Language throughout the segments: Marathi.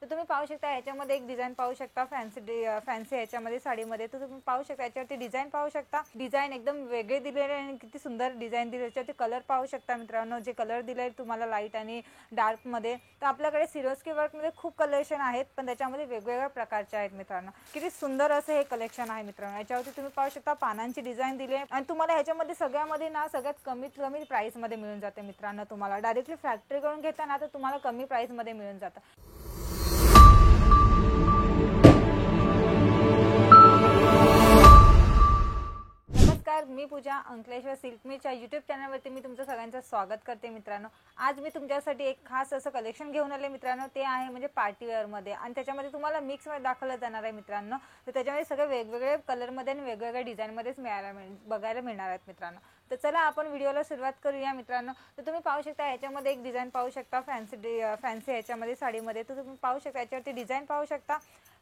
तर तुम्ही पाहू शकता याच्यामध्ये एक डिझाईन पाहू शकता फॅन्सी याच्यामध्ये साडीमध्ये. तर तुम्ही पाहू शकता याच्यावरती डिझाईन पाहू शकता. डिझाईन एकदम वेगळे दिलेले आणि किती सुंदर डिझाईन दिले. याच्यावरती कलर पाहू शकता मित्रांनो, जे कलर दिले तुम्हाला लाईट आणि डार्क मध्ये. तर आपल्याकडे सिरोस्की वर्क मध्ये खूप कलेक्शन आहेत, पण त्याच्यामध्ये वेगवेगळ्या प्रकारचे आहेत मित्रांनो. किती सुंदर असं हे कलेक्शन आहे मित्रांनो. याच्यावरती तुम्ही पाहू शकता पानांची डिझाईन दिली आणि तुम्हाला ह्याच्यामध्ये सगळ्यामध्ये ना सगळ्यात कमीत कमी प्राइस मध्ये मिळून जाते मित्रांनो. तुम्हाला डायरेक्टली फॅक्टरी कडून घेता ना तर तुम्हाला कमी प्राइस मध्ये मिळून जातं. नमस्कार, मी पूजा अंकलेश्वर सिल्क मिलच्या यूट्यूब चॅनलवरती मी तुमचं सगळ्यांचं स्वागत करते मित्रांनो. आज मी तुमच्यासाठी एक खास असं कलेक्शन घेऊन आले मित्रांनो. ते आहे म्हणजे पार्टीवेअरमध्ये आणि त्याच्यामध्ये तुम्हाला मिक्समध्ये दाखवलं जाणार आहे मित्रांनो. तर त्याच्यामध्ये सगळे वेगवेगळे कलरमध्ये आणि वेगवेगळ्या डिझाईनमध्येच बघायला मिळणार आहेत मित्रांनो. तर चला आपण व्हिडिओला सुरुवात करूया मित्रांनो. तर तुम्ही पाहू शकता याच्यामध्ये एक डिझाईन पाहू शकता फॅन्सी याच्यामध्ये साडीमध्ये. तर तुम्ही पाहू शकता याच्यावरती डिझाईन पाहू शकता.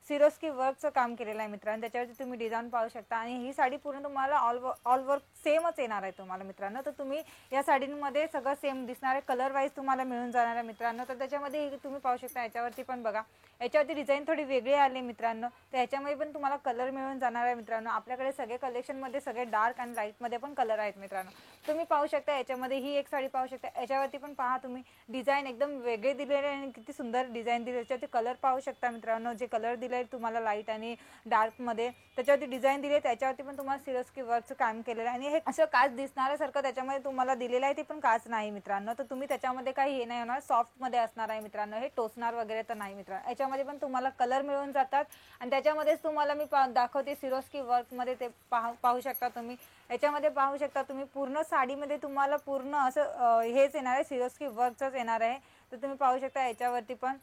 सिरोस्की वर्कचं काम केलेलं आहे मित्रांनो. त्याच्यावरती तुम्ही डिझाईन पाहू शकता आणि ही साडी पूर्ण तुम्हाला ऑल वर्क सेमच येणार आहे तुम्हाला मित्रांनो. तर तुम्ही या साडींमध्ये सगळं सेम दिसणार आहे, कलर वाईज तुम्हाला मिळून जाणार आहे मित्रांनो. तर त्याच्यामध्ये तुम्ही पाहू शकता याच्यावरती पण बघा, याच्यावरती डिझाईन थोडी वेगळी आली मित्रांनो. तर याच्यामध्ये पण तुम्हाला कलर मिळून जाणार आहे मित्रांनो. आपल्याकडे सगळे कलेक्शनमध्ये सगळे डार्क आणि लाईटमध्ये पण कलर आहेत मित्रांनो. तुम्ही पाहू शकता याच्यामध्ये ही एक साडी पाहू शकता. याच्यावरती पण पहा तुम्ही डिझाईन एकदम वेगळे दिलेले आणि किती सुंदर डिझाईन दिले. याच्यावरती कलर पाहू शकता मित्रांनो, जे कलर दिले तुम्हाला लाईट आणि डार्क मध्ये. त्याच्यावरती डिझाईन दिली, त्याच्यावरती पण तुम्हाला सिरोस्की वर्कचं काम केलेलं आहे आणि हे असं काच दिसणाऱ्यासारखं त्याच्यामध्ये तुम्हाला दिलेलं आहे. ते पण काच नाही मित्रांनो. तर तुम्ही त्याच्यामध्ये काही हे नाही होणार, सॉफ्ट मध्ये असणार आहे मित्रांनो. हे टोचणार वगैरे तर नाही मित्रांनो. याच्यामध्ये पण तुम्हाला कलर मिळून जातात आणि त्याच्यामध्येच तुम्हाला मी दाखवते सिरोस्की वर्क मध्ये. ते पाहू शकता तुम्ही. याच्यामध्ये पाहू शकता तुम्ही पूर्ण साडीमध्ये तुम्हाला पूर्ण असं हेच येणार आहे, सिरोस्की वर्कचंच येणार आहे. तर तुम्ही पाहू शकता याच्यावरती पण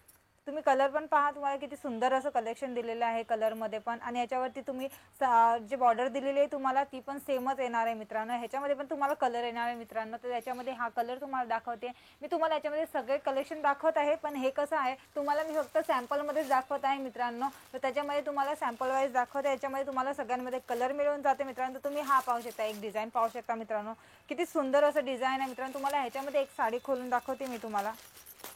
तुम्ही कलर पण पहा, तुम्हाला किती सुंदर असं कलेक्शन दिलेलं आहे कलरमध्ये पण. आणि याच्यावरती तुम्ही जे बॉर्डर दिलेली आहे तुम्हाला ती पण सेमच येणार आहे मित्रांनो. ह्याच्यामध्ये पण तुम्हाला कलर येणार आहे मित्रांनो. तर याच्यामध्ये हा कलर तुम्हाला दाखवते मी. तुम्हाला याच्यामध्ये सगळे कलेक्शन दाखवत आहे, पण हे कसं आहे तुम्हाला मी फक्त सॅम्पलमध्येच दाखवत आहे मित्रांनो. तर त्याच्यामध्ये तुम्हाला सॅम्पल वाईज दाखवते. याच्यामध्ये तुम्हाला सगळ्यांमध्ये कलर मिळून जाते मित्रांनो. तर तुम्ही हा पाहू शकता, एक डिझाईन पाहू शकता मित्रांनो. किती सुंदर असं डिझाईन आहे मित्रांनो. तुम्हाला ह्याच्यामध्ये एक साडी खोलून दाखवते मी तुम्हाला.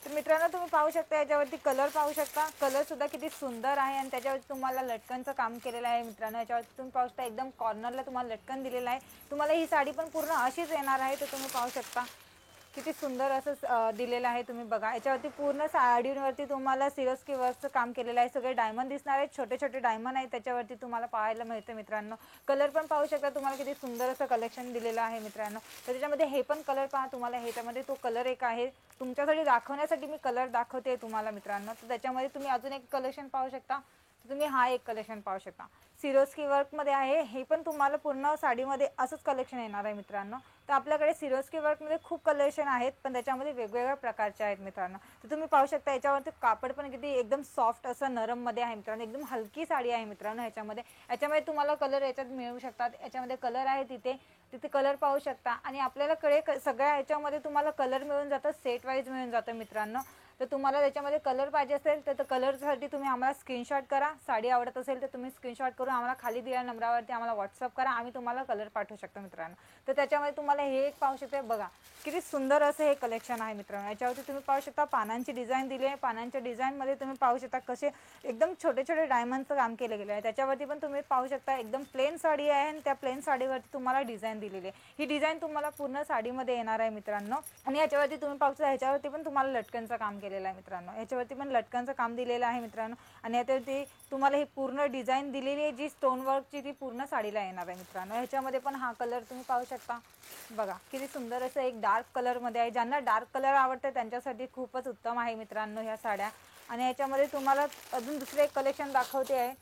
तर मित्रांनो तुम्ही पाहू शकता याच्यावरती कलर पाहू शकता. कलर सुद्धा किती सुंदर आहे आणि त्याच्यावरती तुम्हाला लटकनचं काम केलेलं आहे मित्रांनो. याच्यावरती तुम्ही पाहू शकता एकदम कॉर्नरला तुम्हाला लटकन दिलेलं आहे. तुम्हाला ही साडी पण पूर्ण अशीच येणार आहे. तर तुम्ही पाहू शकता किती सुंदर असं दिलेलं आहे. तुम्ही बघा याच्यावरती पूर्ण साडीवरती तुम्हाला सिरोस्की वर्कचं काम केलेलं आहे. सगळे डायमंड दिसणार आहेत, छोटे छोटे डायमंड आहेत त्याच्यावरती तुम्हाला पाहायला मिळते मित्रांनो. कलर पण पाहू शकता तुम्हाला किती सुंदर असं कलेक्शन दिलेलं आहे मित्रांनो. तर त्याच्यामध्ये हे पण कलर पहा तुम्हाला. ह्याच्यामध्ये तो कलर एक आहे, तुमच्यासाठी दाखवण्यासाठी मी कलर दाखवते तुम्हाला मित्रांनो. तर त्याच्यामध्ये तुम्ही अजून एक कलेक्शन पाहू शकता. तुम्ही हा एक कलेक्शन पाहू शकता, सिरोस्की वर्कमध्ये आहे. हे पण तुम्हाला पूर्ण साडीमध्ये असंच कलेक्शन येणार आहे मित्रांनो. तर आपल्याकडे सिरोस्की वर्कमध्ये खूप कलेक्शन आहेत, पण त्याच्यामध्ये वेगवेगळ्या प्रकारचे आहेत मित्रांनो. तर तुम्ही पाहू शकता याच्यावरती कापड पण किती एकदम सॉफ्ट असं नरममध्ये आहे मित्रांनो. एकदम हलकी साडी आहे मित्रांनो. याच्यामध्ये तुम्हाला कलर याच्यात मिळू शकतात. याच्यामध्ये कलर आहे, तिथे कलर पाहू शकता. आणि आपल्याकडे सगळ्या याच्यामध्ये तुम्हाला कलर मिळून जातं, सेट वाईज मिळून जातं मित्रांनो. तर तुम्हाला त्याच्यामध्ये कलर पाहिजे असेल तर कलरसाठी तुम्ही आम्हाला स्क्रीनशॉट करा. साडी आवडत असेल तर तुम्ही स्क्रीनशॉट करून आम्हाला खाली दिलेल्या नंबरवरती आम्हाला व्हॉट्सअप करा. आम्ही तुम्हाला कलर पाठवू शकतो मित्रांनो. तर त्याच्यामध्ये तुम्हाला हे एक पाहू शकता. बघा किती सुंदर असं हे कलेक्शन आहे मित्रांनो. याच्यावरती तुम्ही पाहू शकता पानांची डिझाईन दिली आहे. पानांच्या डिझाईनमध्ये तुम्ही पाहू शकता कसे एकदम छोटे छोटे डायमंडचं काम केलं गेलं आहे. त्याच्यावरती पण तुम्ही पाहू शकता एकदम प्लेन साडी आहे आणि त्या प्लेन साडीवरती तुम्हाला डिझाईन दिलेली आहे. ही डिझाईन तुम्हाला पूर्ण साडीमध्ये येणार आहे मित्रांनो. आणि याच्यावरती तुम्ही पाहू शकता ह्याच्यावरती पण तुम्हाला लटकनचं काम केलेलं आहे मित्रांनो. ह्याच्यावरती पण लटकनचं काम दिलेलं आहे मित्रांनो. आणि याच्यावरती तुम्हाला ही पूर्ण डिझाईन दिलेली आहे, जी स्टोन वर्कची ती पूर्ण साडीला येणार आहे मित्रांनो. ह्याच्यामध्ये पण हा कलर तुम्ही पाहू शकता. बघा किती सुंदर असं एक डार्क कलरमध्ये आहे. ज्यांना डार्क कलर आवडते त्यांच्यासाठी खूपच उत्तम आहे मित्रांनो ह्या साड्या. आणि याच्यामध्ये तुम्हाला अजून दुसरे एक कलेक्शन दाखवते आहे.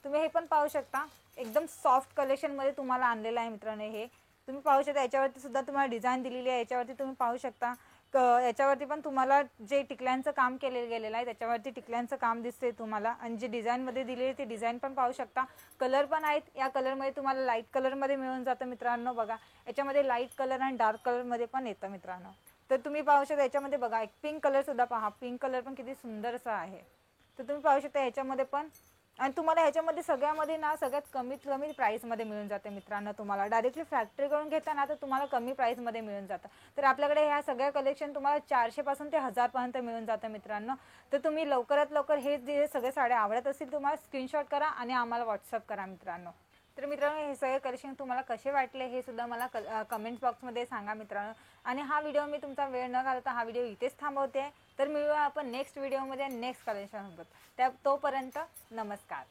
तुम्ही हे पण पाहू शकता, एकदम सॉफ्ट कलेक्शनमध्ये तुम्हाला आणलेलं आहे मित्रांनो. हे तुम्ही पाहू शकता याच्यावरती सुद्धा तुम्हाला डिझाईन दिलेली आहे. याच्यावरती तुम्ही पाहू शकता याच्यावरती पण तुम्हाला जे टिकल्यांचं काम केलेलं गेलेलं आहे त्याच्यावरती टिकल्यांचं काम दिसते तुम्हाला. आणि जे डिझाईनमध्ये दिलेली ते डिझाईन पण पाहू शकता. कलर पण आहेत. या कलरमध्ये तुम्हाला लाईट कलरमध्ये मिळून जातं मित्रांनो. बघा याच्यामध्ये लाईट कलर आणि डार्क कलरमध्ये पण येतं मित्रांनो. तर तुम्ही पाहू शकता याच्यामध्ये बघा एक पिंक कलर सुद्धा पहा. पिंक कलर पण किती सुंदर असा आहे. तर तुम्ही पाहू शकता याच्यामध्ये पण आणि तुम्हाला ह्याच्यामध्ये सगळ्यामध्ये ना सगळ्यात कमीत कमी प्राईसमध्ये मिळून जाते मित्रांनो. तुम्हाला डायरेक्टली फॅक्टरीकडून घेताना तर तुम्हाला कमी प्राईसमध्ये मिळून जातं. तर आपल्याकडे ह्या सगळ्या कलेक्शन तुम्हाला 400 पासून ते 1000 पर्यंत मिळून जातं मित्रांनो. तर तुम्ही लवकरात लवकर हे जे सगळे साड्या आवडत असतील तुम्हाला स्क्रीनशॉट करा आणि आम्हाला व्हॉट्सअप करा मित्रांनो. तर मित्रांनो हे सगळे कलेक्शन तुम्हाला कसे वाटले हे सुद्धा मला कमेंट बॉक्समध्ये सांगा मित्रांनो. आणि हा व्हिडिओ मी तुमचा वेळ न घालवता हा व्हिडिओ इथेच थांबवते. तर मिळूया आपण नेक्स्ट व्हिडिओमध्ये नेक्स्ट कलेक्शन सोबत. तोपर्यंत नमस्कार.